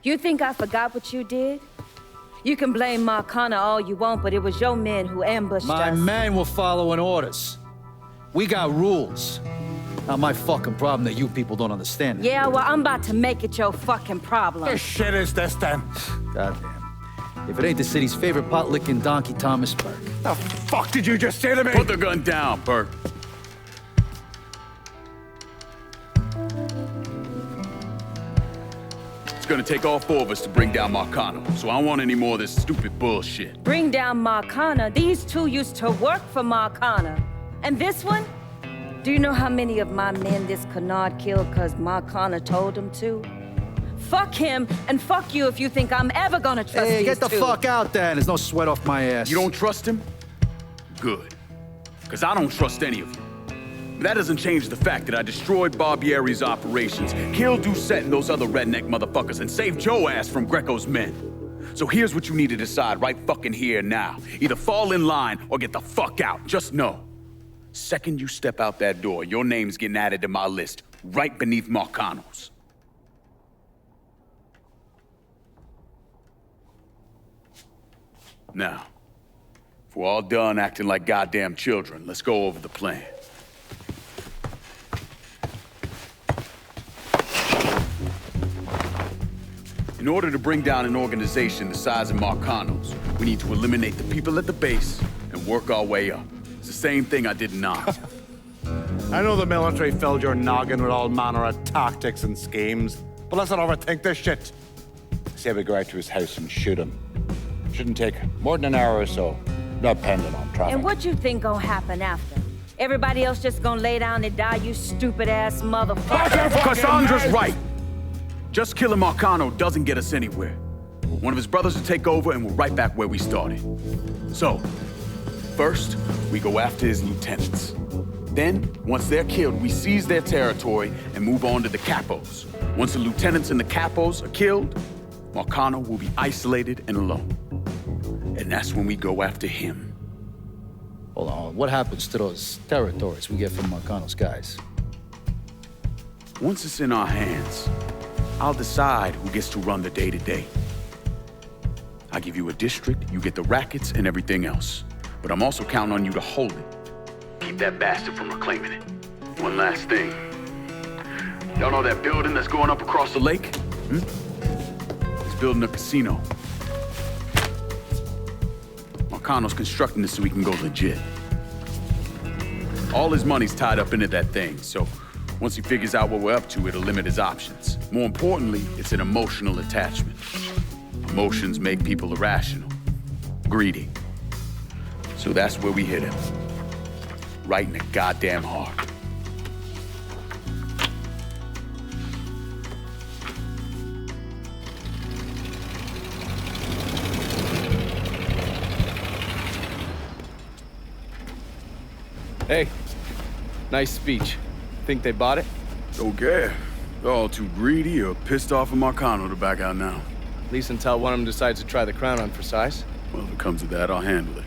You think I forgot what you did? You can blame Marcana all you want, but it was your men who ambushed us. My men were following orders. We got rules. Not my fucking problem that you people don't understand it. Yeah, well, I'm about to make it your fucking problem. What shit is this, then? Goddamn. If it ain't the city's favorite pot-licking donkey, Thomas Burke. The fuck did you just say to me? Put the gun down, Burke. It's gonna take all four of us to bring down Marcano, so I don't want any more of this stupid bullshit. Bring down Marcana? These two used to work for Marcana. And this one? Do you know how many of my men this canard killed because Marcana told him to? Fuck him, and fuck you if you think I'm ever gonna trust these two. Hey, get the fuck out then. There's no sweat off my ass. You don't trust him? Good. Because I don't trust any of you. But that doesn't change the fact that I destroyed Barbieri's operations, killed Doucette and those other redneck motherfuckers, and saved Joe ass from Greco's men. So here's what you need to decide right fucking here now. Either fall in line or get the fuck out. Just know. Second you step out that door, your name's getting added to my list, right beneath Marcano's. Now, if we're all done acting like goddamn children, let's go over the plan. In order to bring down an organization the size of Marcano's, we need to eliminate the people at the base and work our way up. It's the same thing I did in Nine. I know the military filled your noggin with all manner of tactics and schemes, but let's not overthink this shit. Say we go out to his house and shoot him. Shouldn't take more than an hour or so, depending on traffic. And what you think gonna happen after? Everybody else just gonna lay down and die, you stupid-ass motherfucker? Cassandra's right! Just killing Marcano doesn't get us anywhere. One of his brothers will take over and we're right back where we started. So, first, we go after his lieutenants. Then, once they're killed, we seize their territory and move on to the capos. Once the lieutenants and the capos are killed, Marcano will be isolated and alone. And that's when we go after him. Hold on, what happens to those territories we get from Marcano's guys? Once it's in our hands, I'll decide who gets to run the day-to-day. I give you a district, you get the rackets and everything else. But I'm also counting on you to hold it. Keep that bastard from reclaiming it. One last thing. Y'all know that building that's going up across the lake? He's building a casino. Marcano's constructing this so he can go legit. All his money's tied up into that thing, so once he figures out what we're up to, it'll limit his options. More importantly, it's an emotional attachment. Emotions make people irrational, greedy. So that's where we hit him. Right in the goddamn heart. Hey, nice speech. Think they bought it? Okay. They're all too greedy or pissed off of Marcano to back out now. At least until one of them decides to try the crown on for size. Well, if it comes to that, I'll handle it.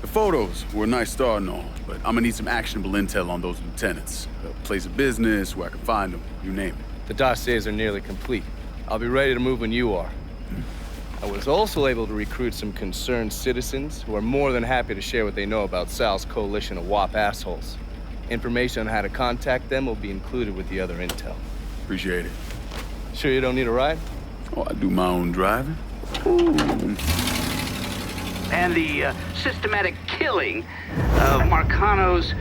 The photos were a nice start and all, but I'm gonna need some actionable intel on those lieutenants. A place of business, where I can find them, you name it. The dossiers are nearly complete. I'll be ready to move when you are. I was also able to recruit some concerned citizens who are more than happy to share what they know about Sal's coalition of WAP assholes. Information on how to contact them will be included with the other intel. Appreciate it. Sure you don't need a ride? Oh, I do my own driving. And the systematic killing of Marcano's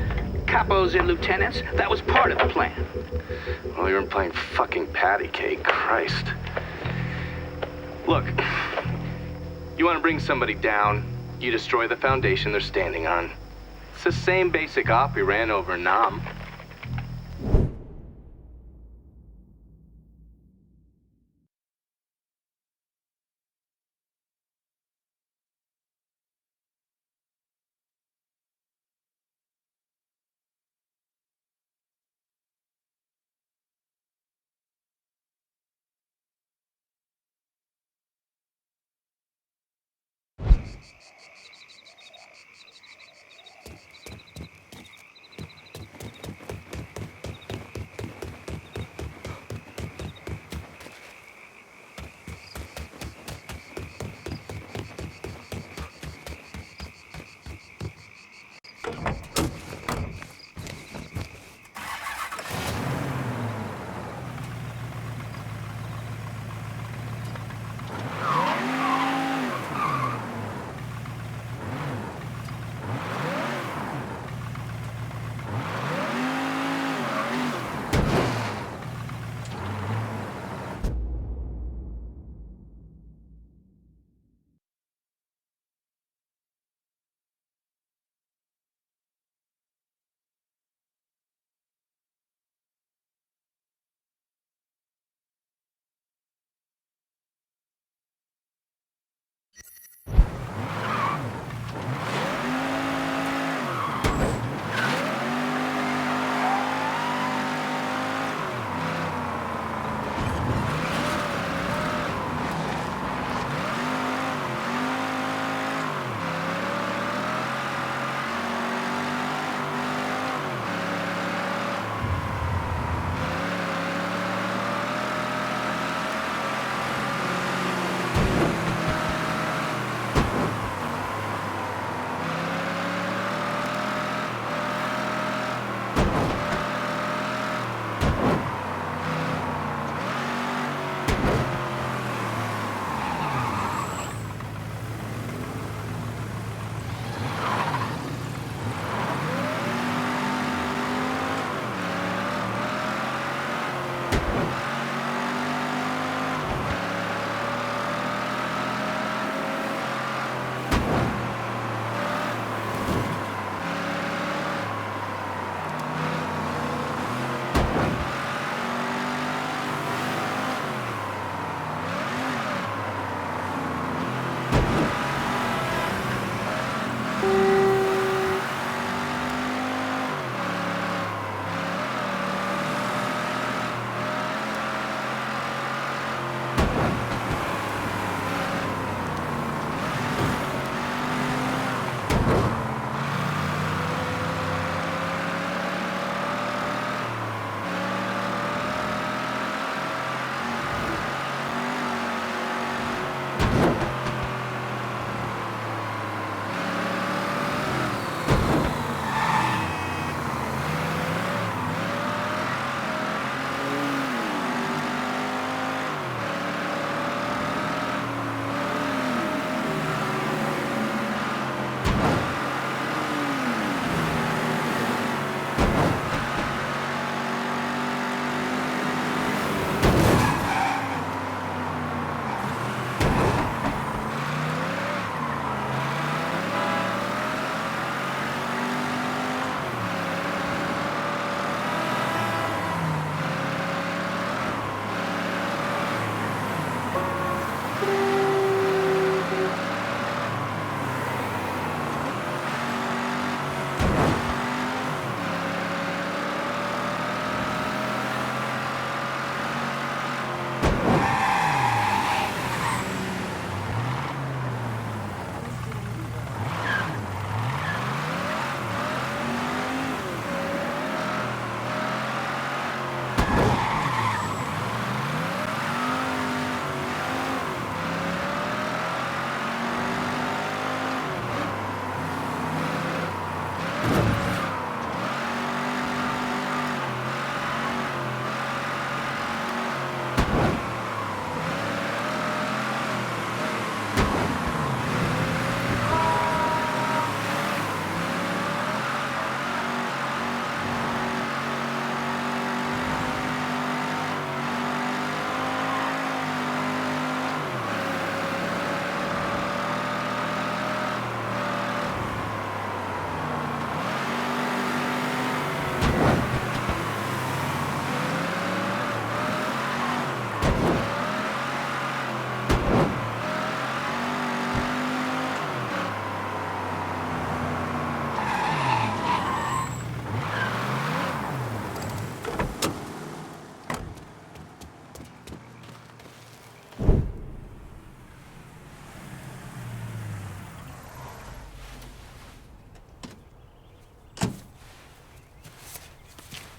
capos and lieutenants, that was part of the plan. Well, you're playing fucking patty cake, Christ. Look, you want to bring somebody down, you destroy the foundation they're standing on. It's the same basic op we ran over Nam.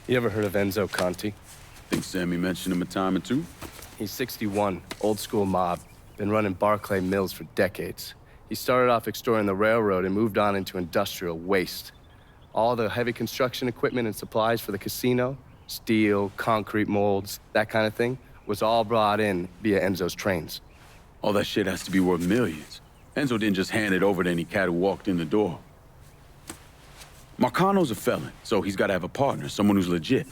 You ever heard of Enzo Conti? Think Sammy mentioned him a time or two? He's 61, old school mob. Been running Barclay Mills for decades. He started off extorting the railroad and moved on into industrial waste. All the heavy construction equipment and supplies for the casino, steel, concrete molds, that kind of thing, was all brought in via Enzo's trains. All that shit has to be worth millions. Enzo didn't just hand it over to any cat who walked in the door. Marcano's a felon, so he's got to have a partner, someone who's legit.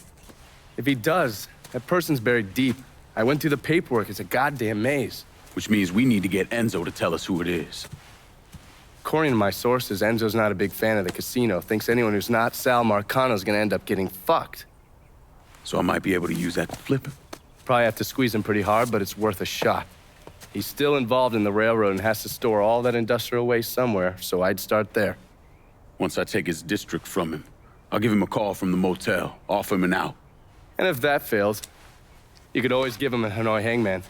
If he does, that person's buried deep. I went through the paperwork. It's a goddamn maze. Which means we need to get Enzo to tell us who it is. According to my sources, Enzo's not a big fan of the casino. Thinks anyone who's not Sal Marcano's gonna end up getting fucked. So I might be able to use that to flip him. Probably have to squeeze him pretty hard, but it's worth a shot. He's still involved in the railroad and has to store all that industrial waste somewhere, so I'd start there. Once I take his district from him, I'll give him a call from the motel, offer him an out. And if that fails, you could always give him a Hanoi hangman.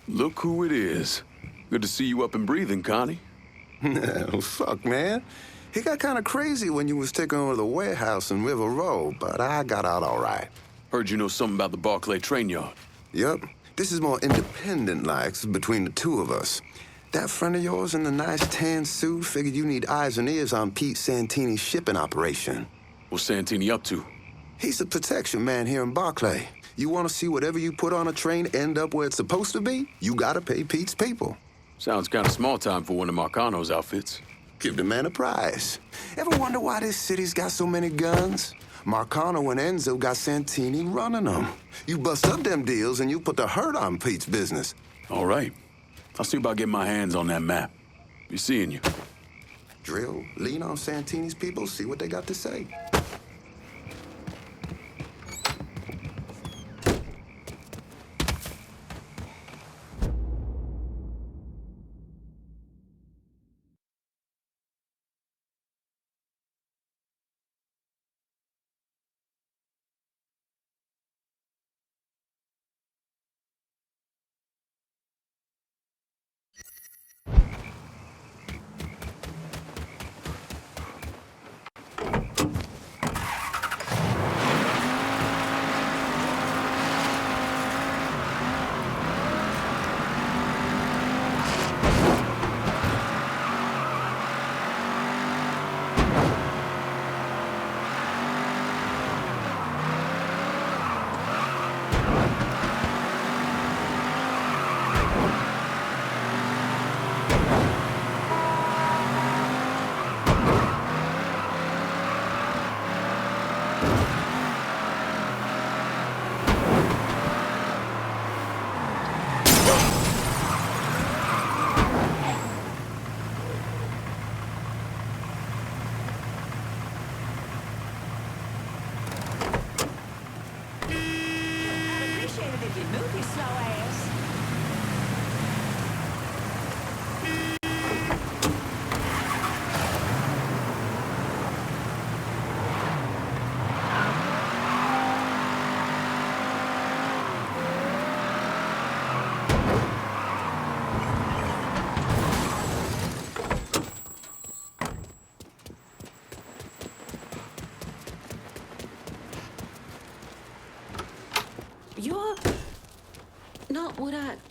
Look who it is. Good to see you up and breathing, Connie. Oh, fuck, man. He got kind of crazy when you was taking over the warehouse in River Row, but I got out all right. Heard you know something about the Barclay train yard. Yup. This is more independent-like between the two of us. That friend of yours in the nice tan suit figured you need eyes and ears on Pete Santini's shipping operation. What's Santini up to? He's the protection man here in Barclay. You want to see whatever you put on a train end up where it's supposed to be? You gotta pay Pete's people. Sounds kind of small time for one of Marcano's outfits. Give the man a prize. Ever wonder why this city's got so many guns? Marcano and Enzo got Santini running them. You bust up them deals and you put the hurt on Pete's business. All right. I'll see about getting my hands on that map. Be seeing you. Drill, lean on Santini's people, see what they got to say.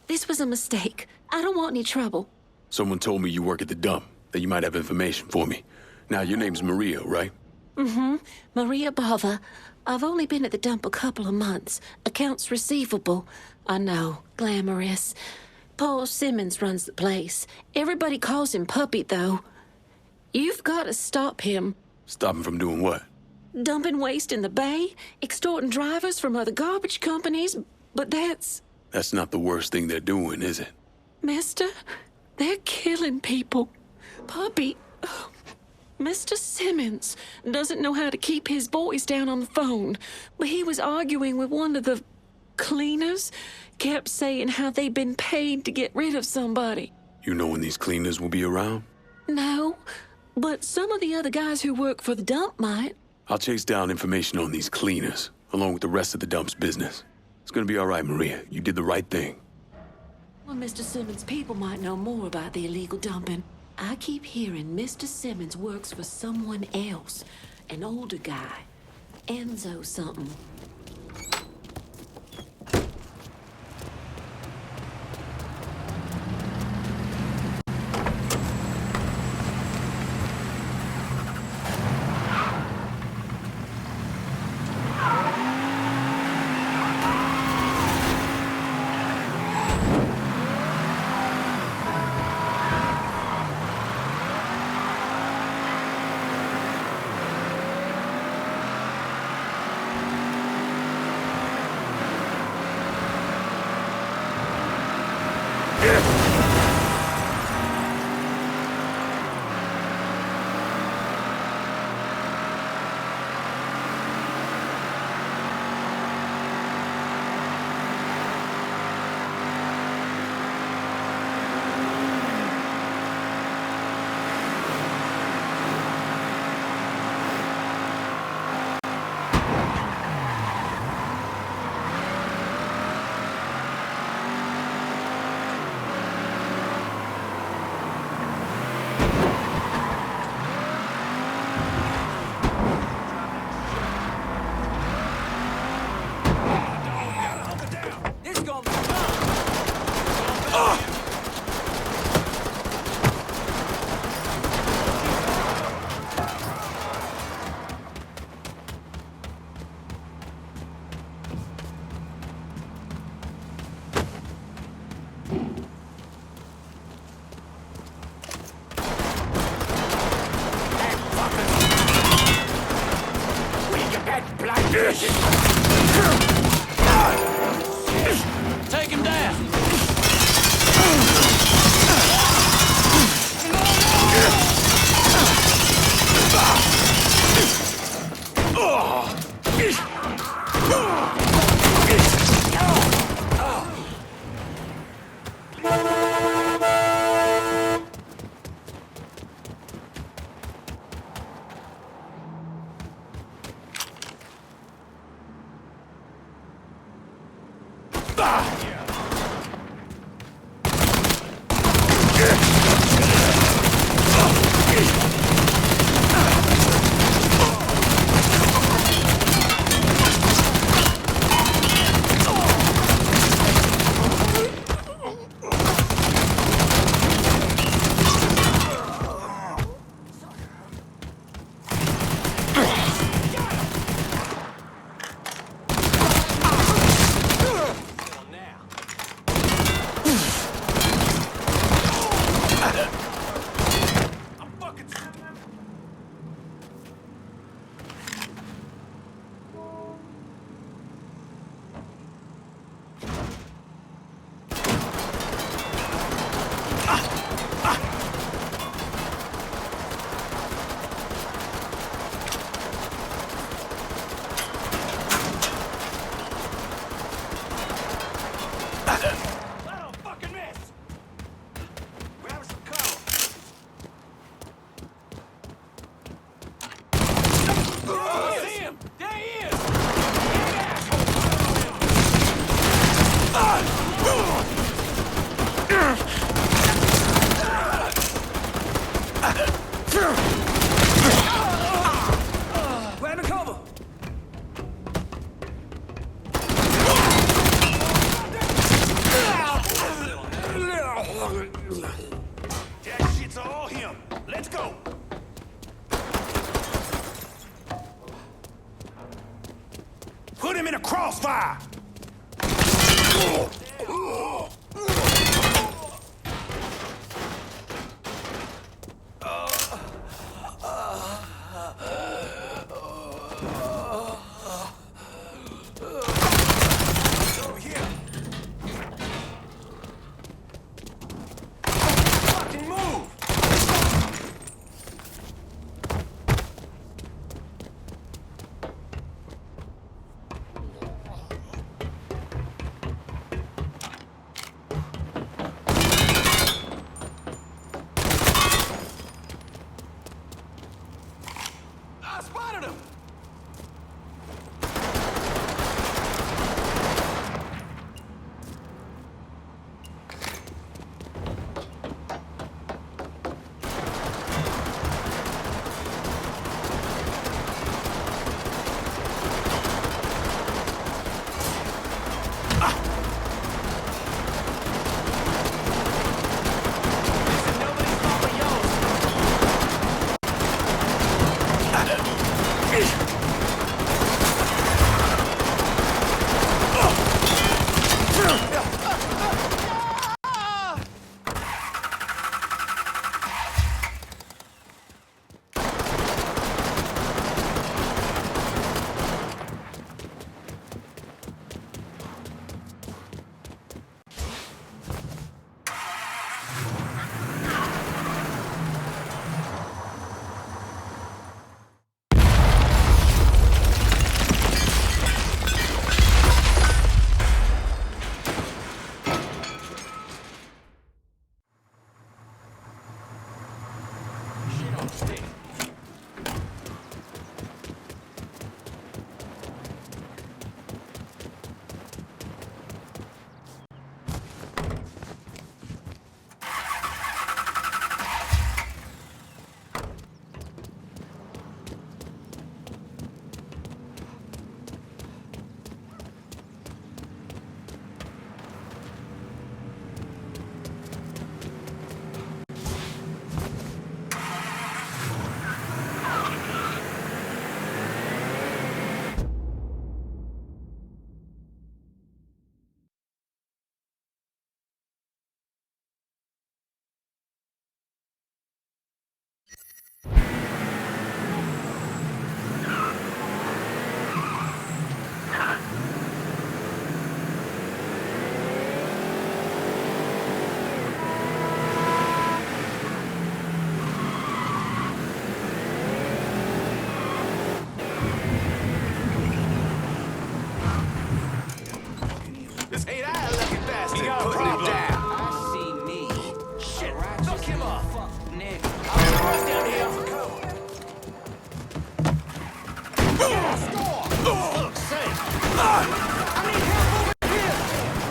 This was a mistake. I don't want any trouble. Someone told me you work at the dump, that you might have information for me. Now, your name's Maria, right? Mm-hmm. Maria Bother. I've only been at the dump a couple of months. Accounts receivable. I know. Glamorous. Paul Simmons runs the place. Everybody calls him Puppy, though. You've got to stop him. Stop him from doing what? Dumping waste in the bay, extorting drivers from other garbage companies, but that's... That's not the worst thing they're doing, is it? Mister, they're killing people. Puppy... Mr. Simmons doesn't know how to keep his boys down on the phone, but he was arguing with one of the cleaners, kept saying how they'd been paid to get rid of somebody. You know when these cleaners will be around? No, but some of the other guys who work for the dump might. I'll chase down information on these cleaners, along with the rest of the dump's business. It's gonna be all right, Maria. You did the right thing. Well, Mr. Simmons' people might know more about the illegal dumping. I keep hearing Mr. Simmons works for someone else. An older guy. Enzo something. Take him down! crossfire!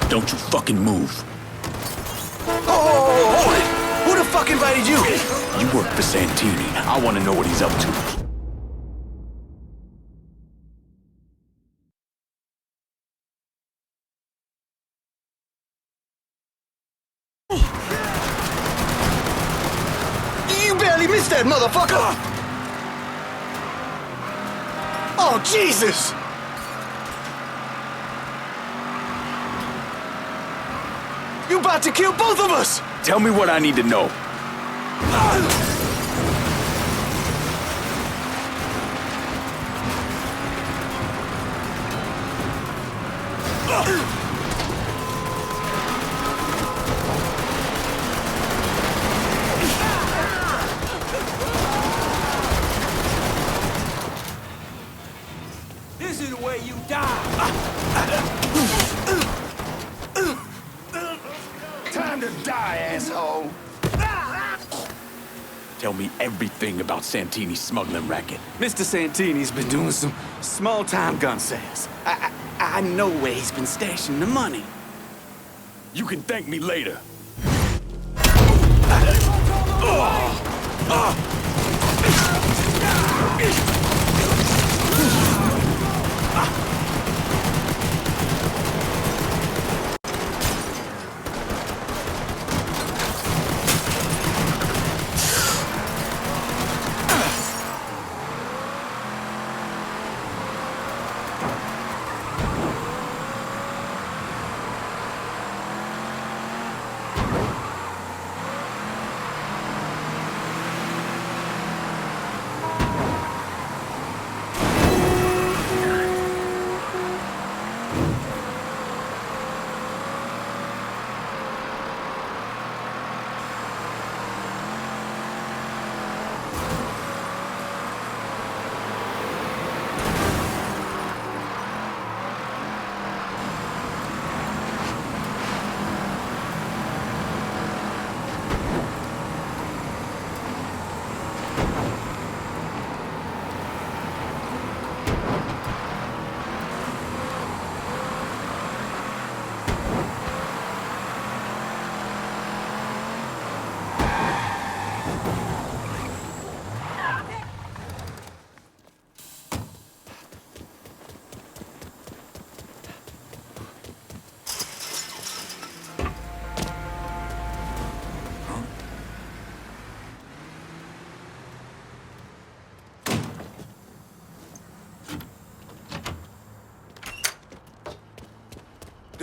Don't you fucking move. Oh, hold it! Who the fuck invited you? You work for Santini. I want to know what he's up to. You barely missed that, motherfucker! Oh, Jesus! You about to kill both of us! Tell me what I need to know. This is where you die! Time to die, asshole! Tell me everything about Santini's smuggling racket. Mr. Santini's been doing some small-time gun sales. I know where he's been stashing the money. You can thank me later.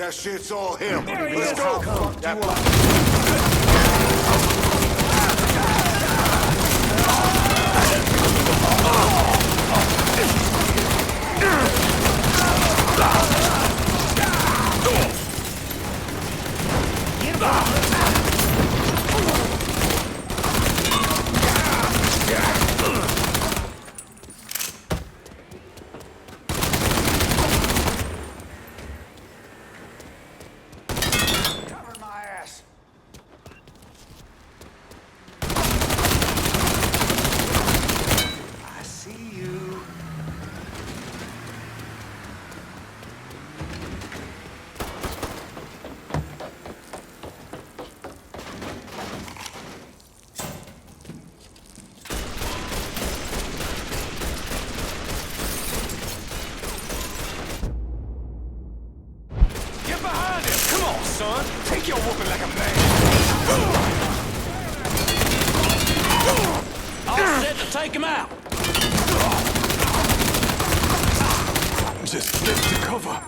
That shit's all him. Let's go. Fuck that son. Take your whooping like a man. All set to take him out. Just get to cover.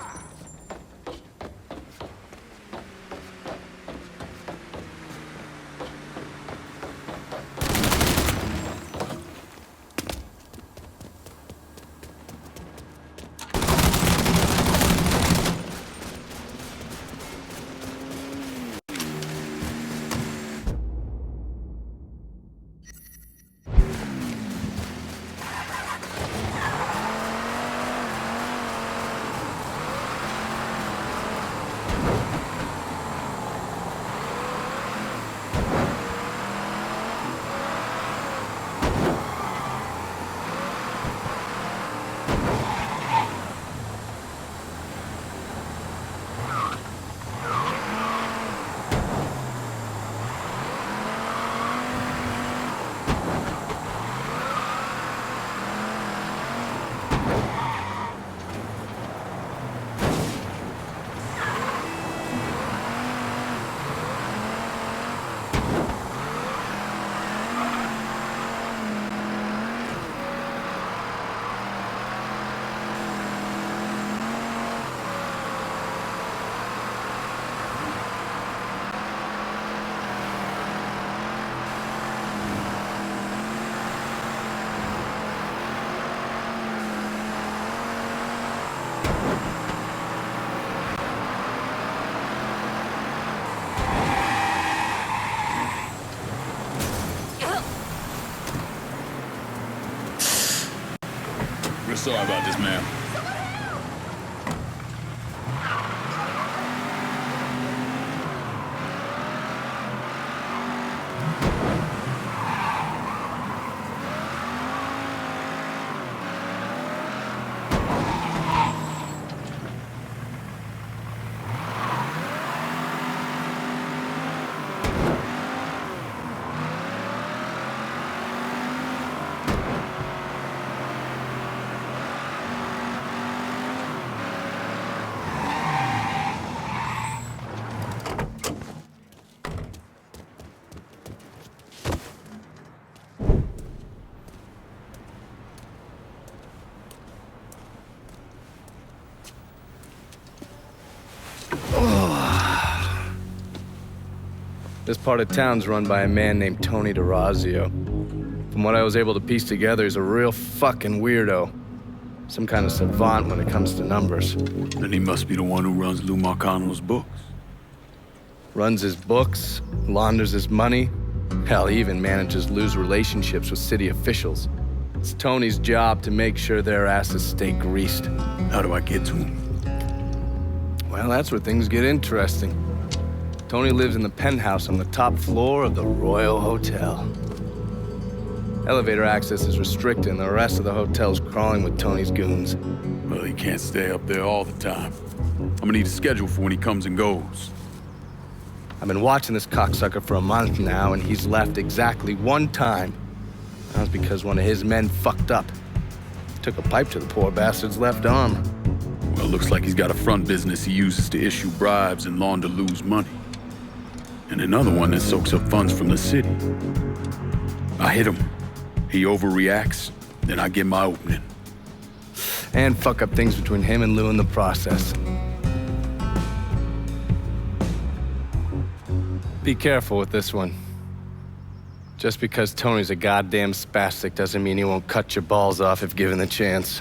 We're sorry about this, ma'am. This part of town's run by a man named Tony DeRazio. From what I was able to piece together, he's a real fucking weirdo. Some kind of savant when it comes to numbers. Then he must be the one who runs Lou Marcano's books. Runs his books, launders his money. Hell, he even manages Lou's relationships with city officials. It's Tony's job to make sure their asses stay greased. How do I get to him? Well, that's where things get interesting. Tony lives in the penthouse on the top floor of the Royal Hotel. Elevator access is restricted and the rest of the hotel's crawling with Tony's goons. Well, he can't stay up there all the time. I'm gonna need a schedule for when he comes and goes. I've been watching this cocksucker for a month now, and he's left exactly one time. That was because one of his men fucked up. Took a pipe to the poor bastard's left arm. Well, looks like he's got a front business he uses to issue bribes and launder Lou's money. And another one that soaks up funds from the city. I hit him. He overreacts, then I get my opening. And fuck up things between him and Lou in the process. Be careful with this one. Just because Tony's a goddamn spastic doesn't mean he won't cut your balls off if given the chance.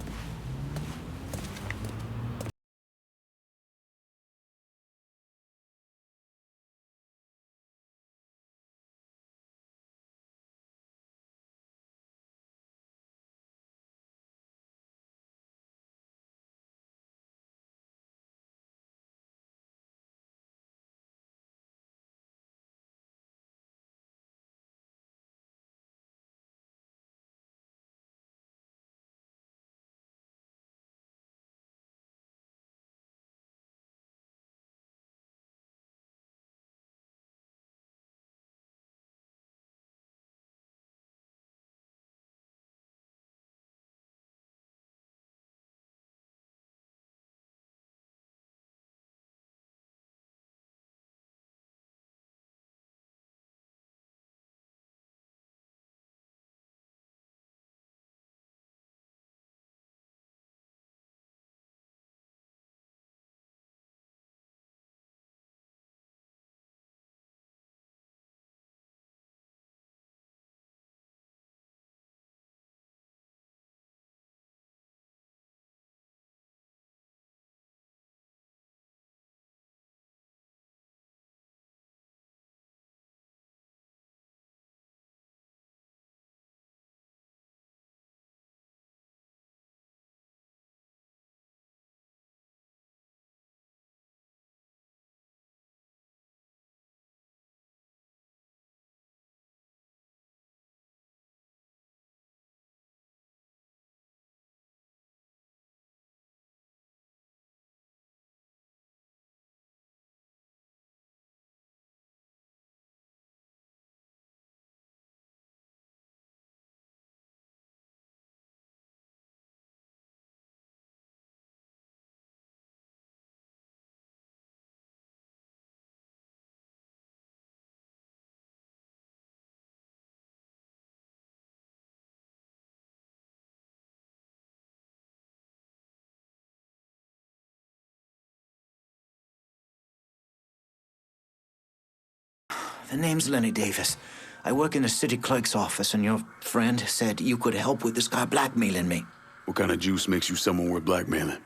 The name's Lenny Davis. I work in the city clerk's office, and your friend said you could help with this guy blackmailing me. What kind of juice makes you someone worth blackmailing?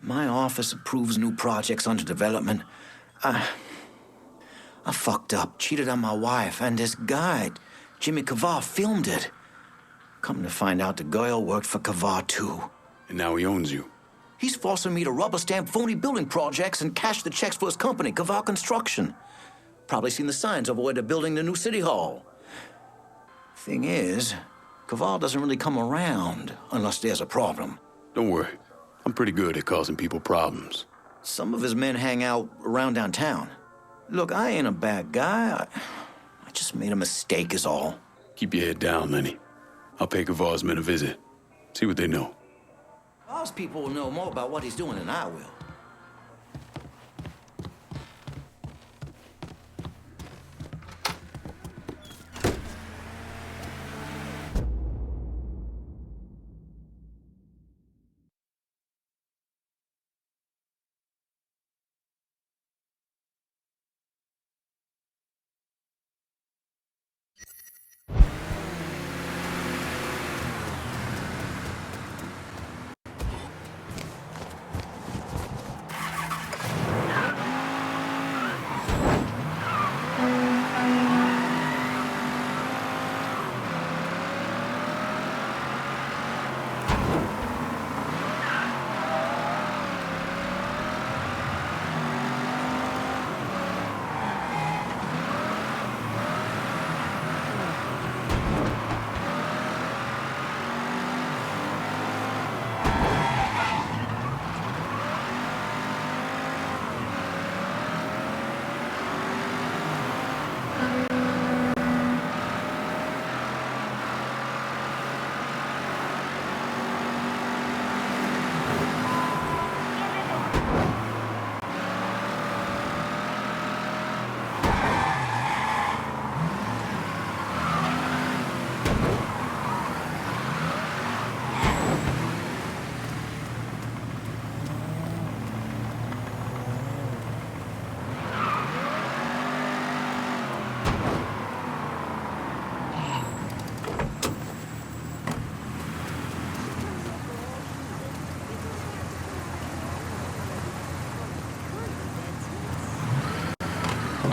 My office approves new projects under development. I fucked up, cheated on my wife, and this guy, Jimmy Kavar, filmed it. Come to find out, the girl worked for Kavar, too. And now he owns you. He's forcing me to rubber stamp phony building projects and cash the checks for his company, Kavar Construction. Probably seen the signs over where they're building the new city hall. Thing is, Kavar doesn't really come around unless there's a problem. Don't worry. I'm pretty good at causing people problems. Some of his men hang out around downtown. Look, I ain't a bad guy. I just made a mistake is all. Keep your head down, Lenny. I'll pay Kavar's men a visit. See what they know. Kavar's people will know more about what he's doing than I will.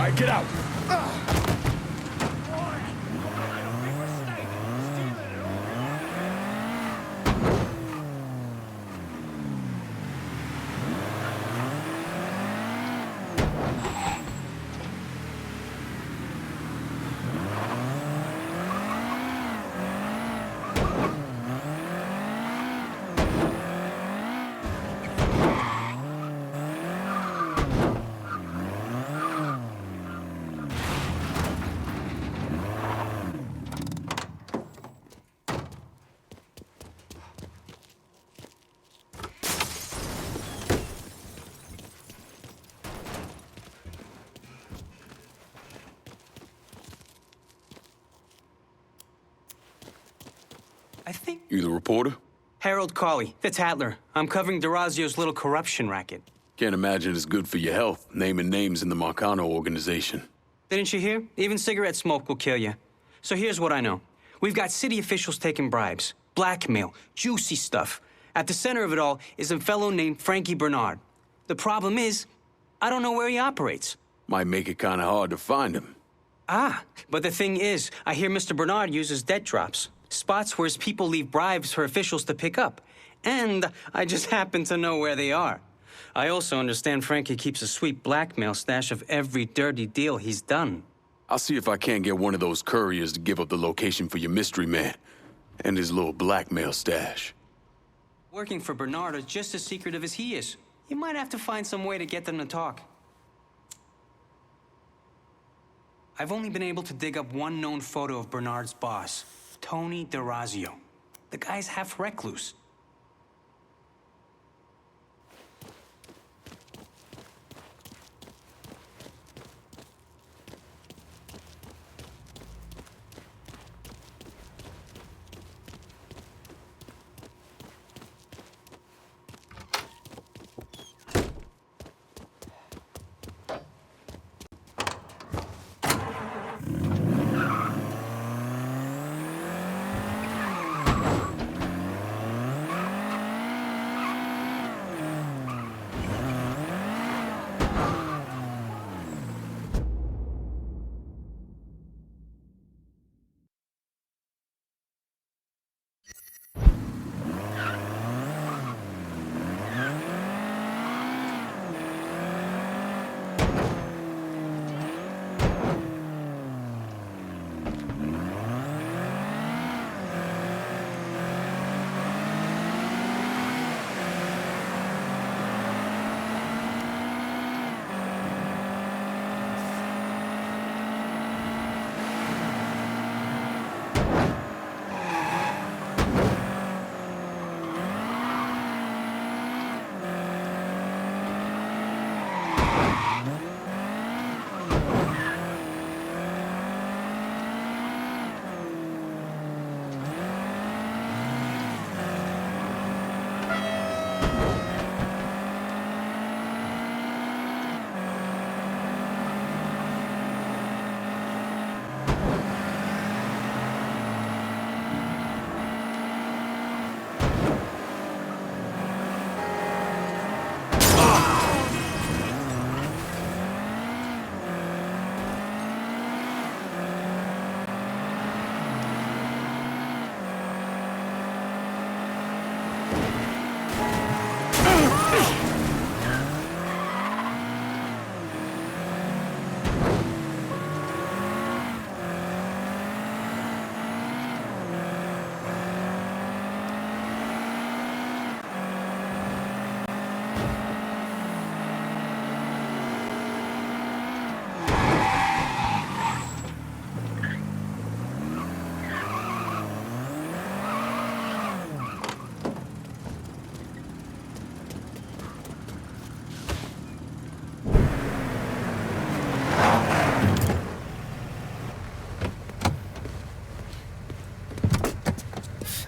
right, get out. I think... You the reporter? Harold Cawley, the Tattler. I'm covering DeRazio's little corruption racket. Can't imagine it's good for your health, naming names in the Marcano organization. Didn't you hear? Even cigarette smoke will kill you. So here's what I know. We've got city officials taking bribes, blackmail, juicy stuff. At the center of it all is a fellow named Frankie Bernard. The problem is, I don't know where he operates. Might make it kind of hard to find him. Ah, but the thing is, I hear Mr. Bernard uses debt drops. Spots where his people leave bribes for officials to pick up. And I just happen to know where they are. I also understand Frankie keeps a sweet blackmail stash of every dirty deal he's done. I'll see if I can't get one of those couriers to give up the location for your mystery man and his little blackmail stash. Working for Bernard is just as secretive as he is. You might have to find some way to get them to talk. I've only been able to dig up one known photo of Bernard's boss, Tony DeRazio. The guy's half recluse.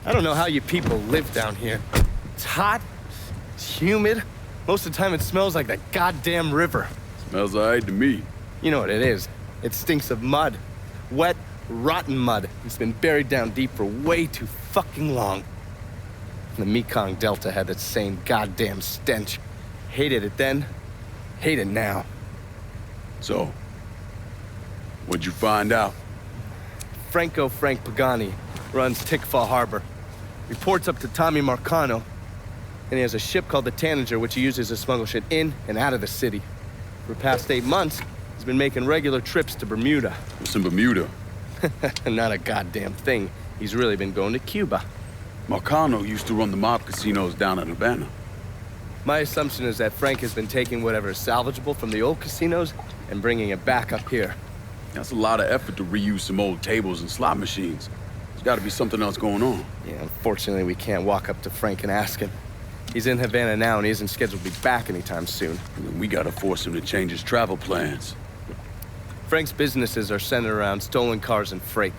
I don't know how you people live down here. It's hot, it's humid. Most of the time it smells like the goddamn river. Smells all right to me. You know what it is. It stinks of mud. Wet, rotten mud. It's been buried down deep for way too fucking long. The Mekong Delta had that same goddamn stench. Hated it then, hate it now. So, What'd you find out? Frank Pagani runs Tikfa Harbor. Reports up to Tommy Marcano, and he has a ship called the Tanager, which he uses to smuggle shit in and out of the city. For the past 8 months, he's been making regular trips to Bermuda. What's in Bermuda? Not a goddamn thing. He's really been going to Cuba. Marcano used to run the mob casinos down in Havana. My assumption is that Frank has been taking whatever is salvageable from the old casinos and bringing it back up here. That's a lot of effort to reuse some old tables and slot machines. There's got to be something else going on. Yeah, unfortunately, we can't walk up to Frank and ask him. He's in Havana now, and he isn't scheduled to be back anytime soon. We gotta force him to change his travel plans. Frank's businesses are centered around stolen cars and freight.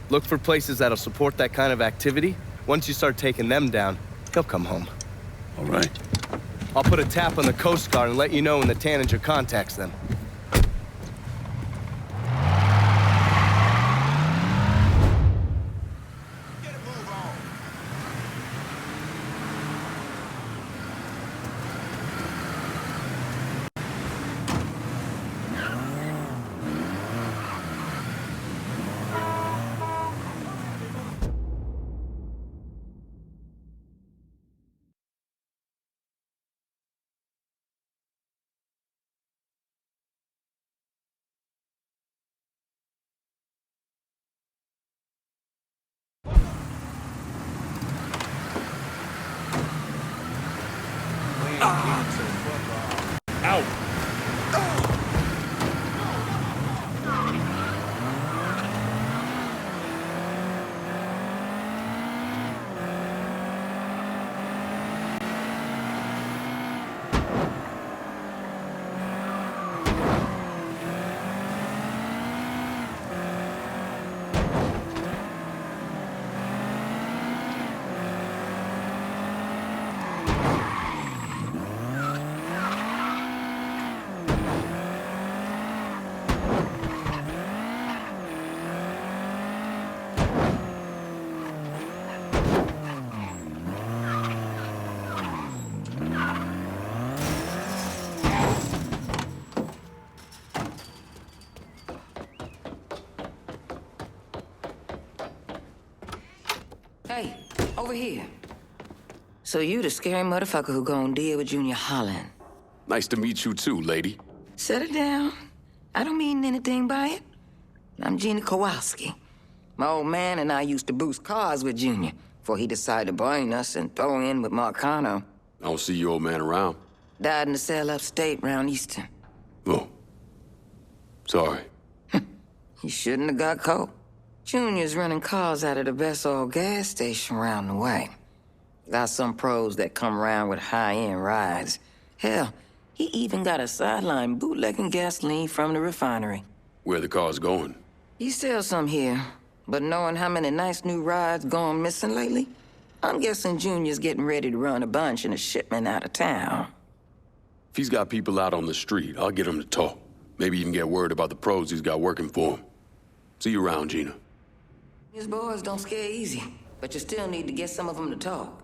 Look for places that'll support that kind of activity. Once you start taking them down, he'll come home. All right. I'll put a tap on the Coast Guard and let you know when the Tanager contacts them. Hey, over here. So you the scary motherfucker who gonna deal with Junior Holland. Nice to meet you too, lady. Set it down. I don't mean anything by it. I'm Gina Kowalski. My old man and I used to boost cars with Junior before he decided to brain us and throw in with Marcano. I don't see your old man around. Died in the cell upstate round Easton. Oh. Sorry. He shouldn't have got caught. Junior's running cars out of the best old gas station around the way. Got some pros that come around with high-end rides. Hell, he even got a sideline bootlegging gasoline from the refinery. Where the car's going? He sells some here, but knowing how many nice new rides gone missing lately, I'm guessing Junior's getting ready to run a bunch in a shipment out of town. If he's got people out on the street, I'll get him to talk. Maybe even get word about the pros he's got working for him. See you around, Gina. His boys don't scare easy, but you still need to get some of them to talk.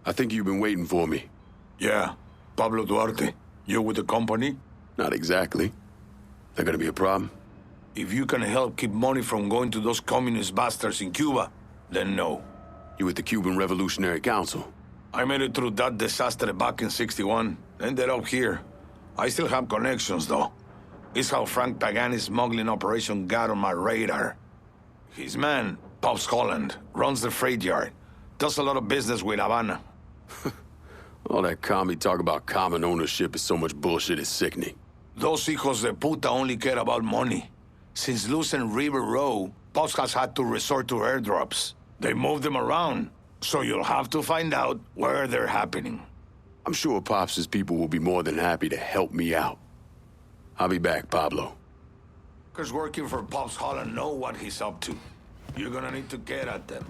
I think you've been waiting for me. Yeah. Pablo Duarte, you with the company? Not exactly. That gonna be a problem? If you can help keep money from going to those communist bastards in Cuba, then no. You with the Cuban Revolutionary Council? I made it through that disaster back in '61. Ended up here. I still have connections, though. It's how Frank Pagani's smuggling operation got on my radar. His man, Pops Holland, runs the freight yard. Does a lot of business with Havana. All that commie talk about common ownership is so much bullshit, it's sickening. Those hijos de puta only care about money. Since losing River Row, Pops has had to resort to airdrops. They move them around, so you'll have to find out where they're happening. I'm sure Pops' people will be more than happy to help me out. I'll be back, Pablo. Because working for Pops Holland know what he's up to. You're gonna need to get at them.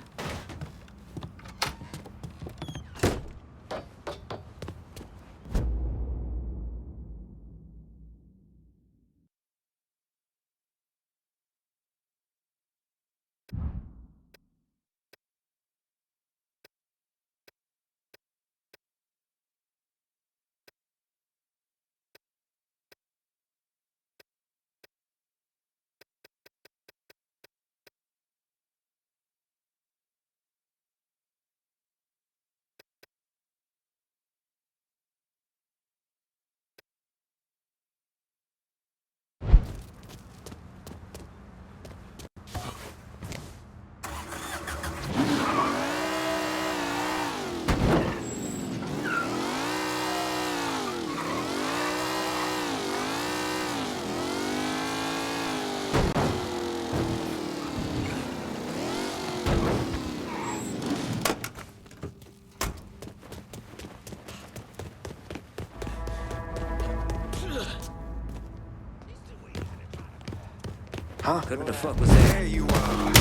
Huh? What the fuck was that? There you are.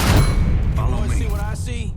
Follow me. See what I see?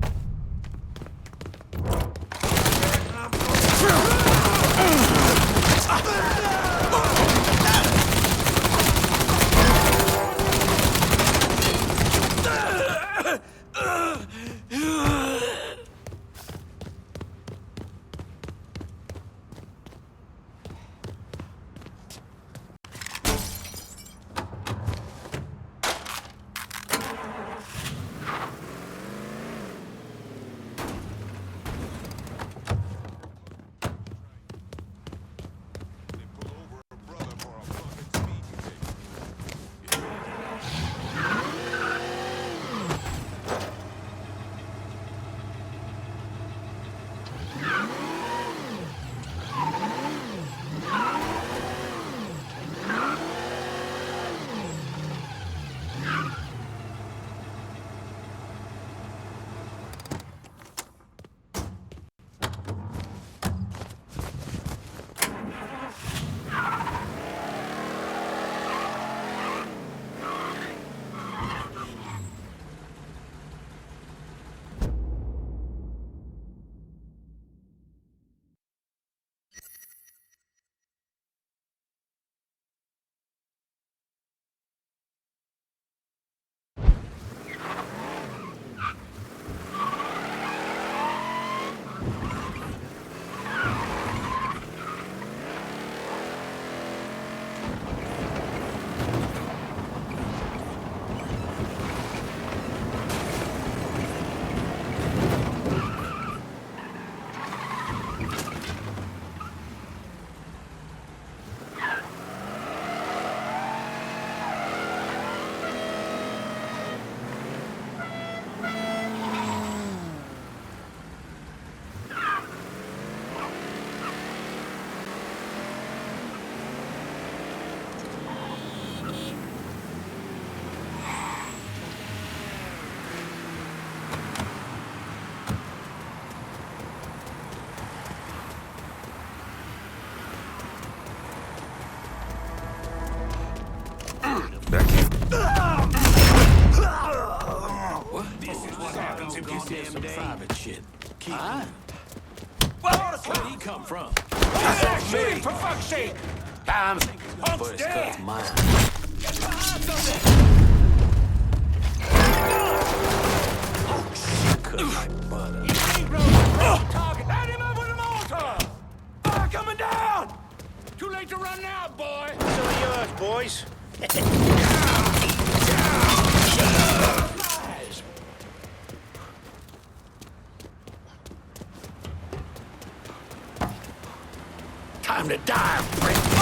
Private shit. Keep Where'd he come from? shit, for fuck's sake! Damn! First cut's mine. Oh, shit, cut like butter. Target! Hit him over the boys. Time to die, friend.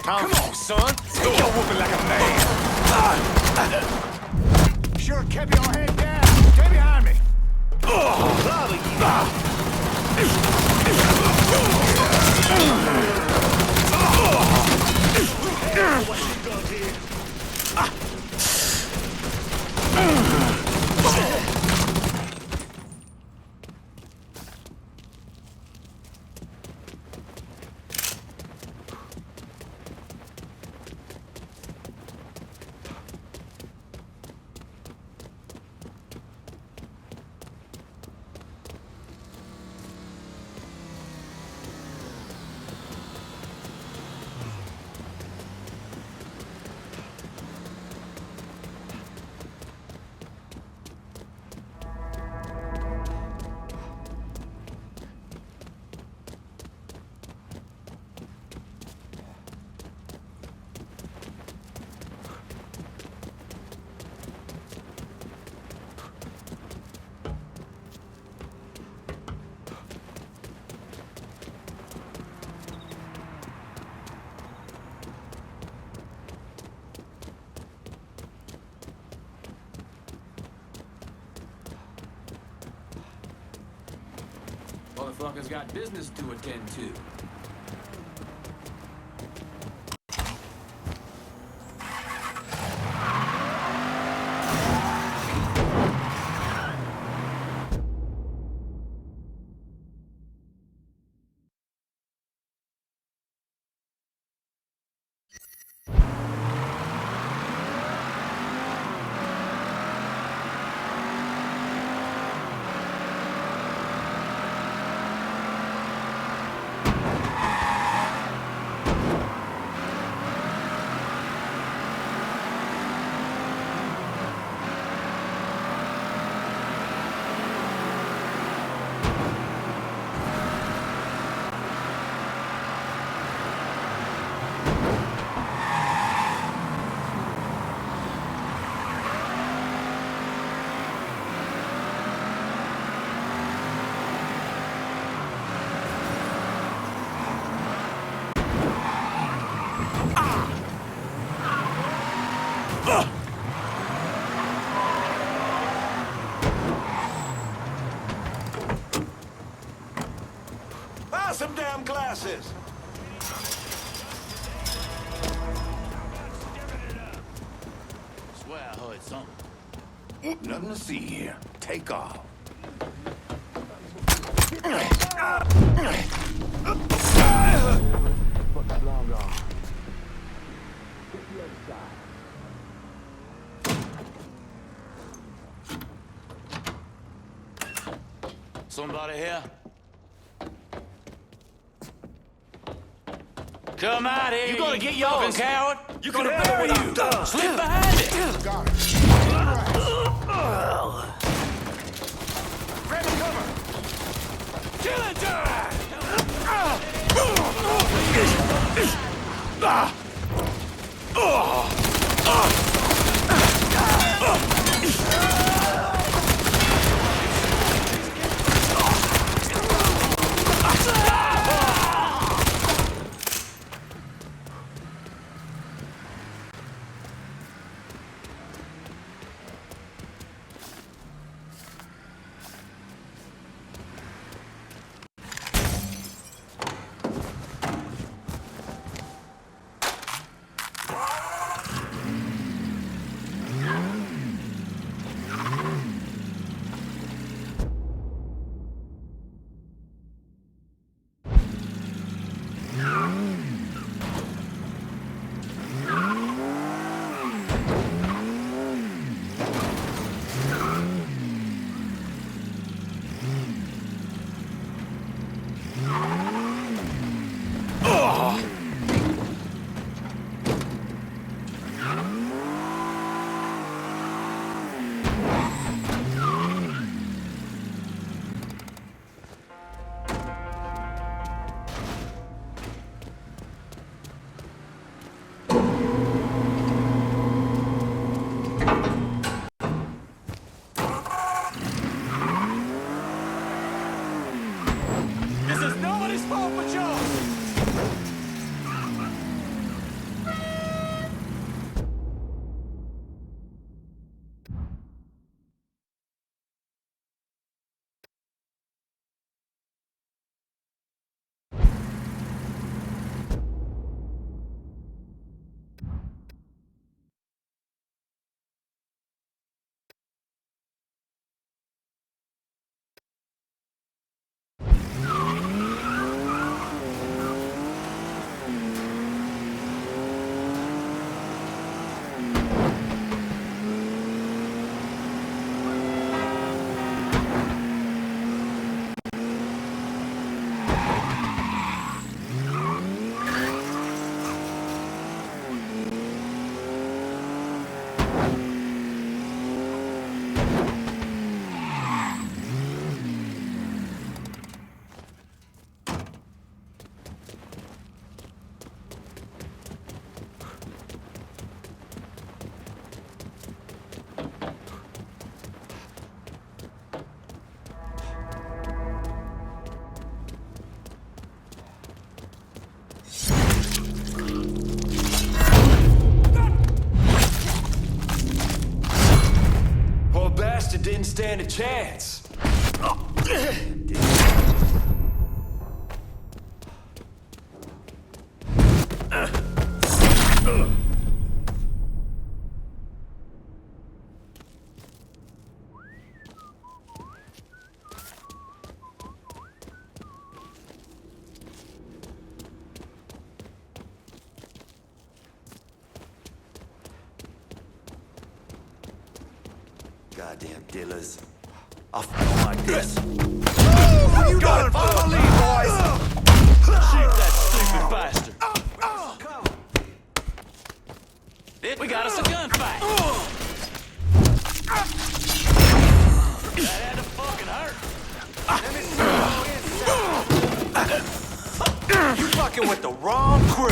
Come on, son. Take your whooping like a man. Sure kept your head down. Stay behind me. Motherfuckers got business to attend to. Pass some damn glasses! Swear I heard something. Nothing to see here. Take off. Somebody here? Come out here, you gonna get yours, coward! You gonna bury you! Slip behind it! Got it. Grab a cover! Killing time! Didn't stand a chance. goddamn dealers. I don't like this. You got it! Follow my lead, boys! Shoot that stupid bastard! We got us a gunfight! That had to fucking hurt! You fucking with the wrong crew!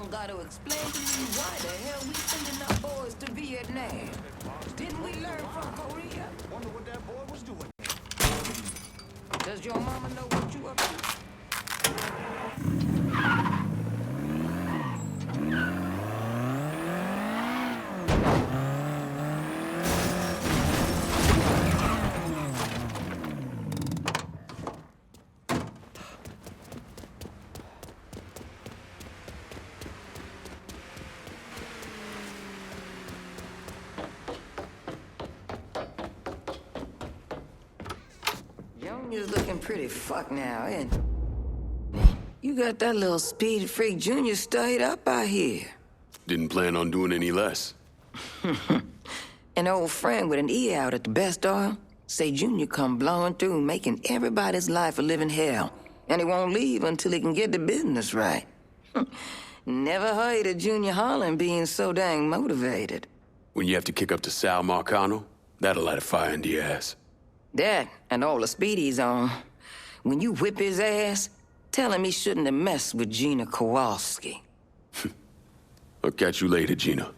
Got to explain to me why the hell we sending our boys to Vietnam. Didn't we learn from Korea? Wonder what that boy was doing. Does your mama know what you up to? Junior's looking pretty fucked now, ain't he? You got that little speed freak Junior stayed up out here. Didn't plan on doing any less. An old friend with an E out at the best oil say Junior come blowing through, making everybody's life a living hell, and he won't leave until he can get the business right. Never heard of Junior Holland being so dang motivated. When you have to kick up to Sal Marcano, that'll light a fire into your ass. That and all the speed he's on. When you whip his ass, tell him he shouldn't have messed with Gina Kowalski. I'll catch you later, Gina.